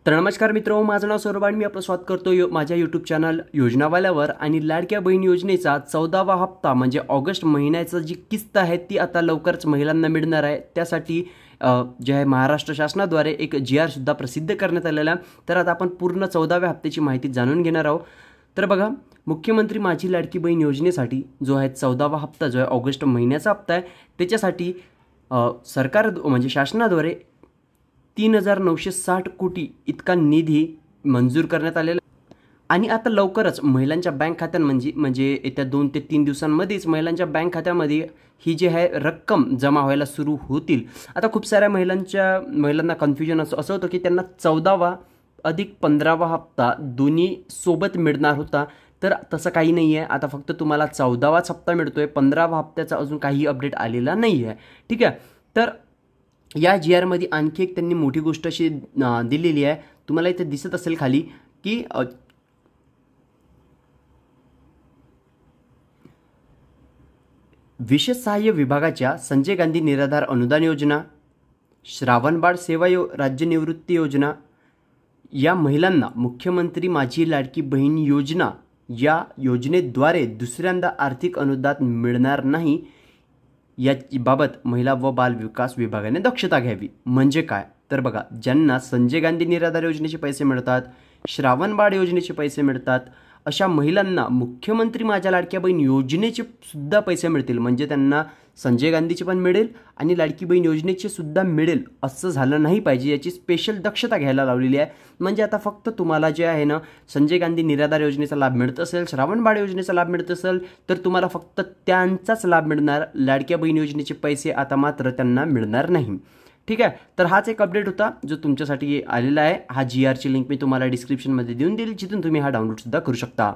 तर नमस्कार मित्रो, माझं नाव सौरभ आणि मी आपलं स्वागत करतो माझ्या यूट्यूब चॅनल योजनावाल्यावर। आणि लाडक्या बहीण योजनेचा 14वा हप्ता म्हणजे ऑगस्ट महिन्याचं जी किस्त आहे ती आता लवकरच महिलांना मिळणार आहे। त्यासाठी जे आहे महाराष्ट्र शासनाद्वारे एक GR सुद्धा प्रसिद्ध करण्यात आलेला आहे। तर आता आपण पूर्ण 14व्या हप्त्याची माहिती जाणून घेणार आहोत। तर बघा, मुख्यमंत्री माझी लाडकी बहीण योजनेसाठी जो आहे 14वा हप्ता जो आहे ऑगस्ट महिन्याचा हप्ता आहे, त्याच्यासाठी सरकार म्हणजे शासनाद्वारे 3,960 कोटी इतका निधी मंजूर करण्यात आलेला आणि आता लवकरच महिलांच्या बँक खात्यांमध्ये म्हणजे येत्या 2 ते 3 दिवसांमध्येच महिलांच्या बँक खात्यामध्ये ही जी आहे रक्कम जमा व्हायला सुरू होतील। आता खूप साऱ्या महिलांना कन्फ्युजन असं होतं की त्यांना 14वा अधिक 15वा हप्ता दोन्ही सोबत मिळणार होता। तर तसं काही नाही आहे, आता फक्त तुम्हाला 14वाच हप्ता मिळतोय, 15वा हप्त्याचा अजून काही अपडेट आलेला नाही आहे। ठीक आहे, तर या GR मध्ये आणखी एक त्यांनी मोठी गोष्ट अशी दिलेली आहे, तुम्हाला इथे दिसत असेल खाली की विशेष सहाय्य विभागाच्या संजय गांधी निराधार अनुदान योजना, श्रावणबाळ सेवा राज्य निवृत्ती योजना या महिलांना मुख्यमंत्री माझी लाडकी बहीण योजना या योजनेद्वारे दुसऱ्यांदा आर्थिक अनुदान मिळणार नाही याबाबत महिला व बाल विकास विभागाने दक्षता घ्यावी। म्हणजे काय तर बघा, ज्यांना संजय गांधी निराधार योजनेचे पैसे मिळतात, श्रावणबाळ योजनेचे पैसे मिळतात, अशा महिलांना मुख्यमंत्री माझ्या लाडक्या बहीण योजनेचे सुद्धा पैसे मिळतील। म्हणजे त्यांना संजय गांधीचे पण मिळेल आणि लाडकी बहीण योजनेचे सुद्धा मिळेल, असं झालं नाही पाहिजे, याची स्पेशल दक्षता घ्यायला लावलेली आहे। म्हणजे आता फक्त तुम्हाला जे आहे ना संजय गांधी निराधार योजनेचा लाभ मिळत असेल, श्रावणबाळ योजनेचा लाभ मिळत असेल तर तुम्हाला फक्त त्यांचाच लाभ मिळणार, लाडक्या बहीण योजनेचे पैसे आता मात्र त्यांना मिळणार नाही। ठीक आहे, तर हाच एक अपडेट होता जो तुमच्यासाठी आलेला आहे। हा GR ची लिंक मी तुम्हाला डिस्क्रिप्शनमध्ये देऊन देईल, जिथून तुम्ही हा डाउनलोड सुद्धा करू शकता।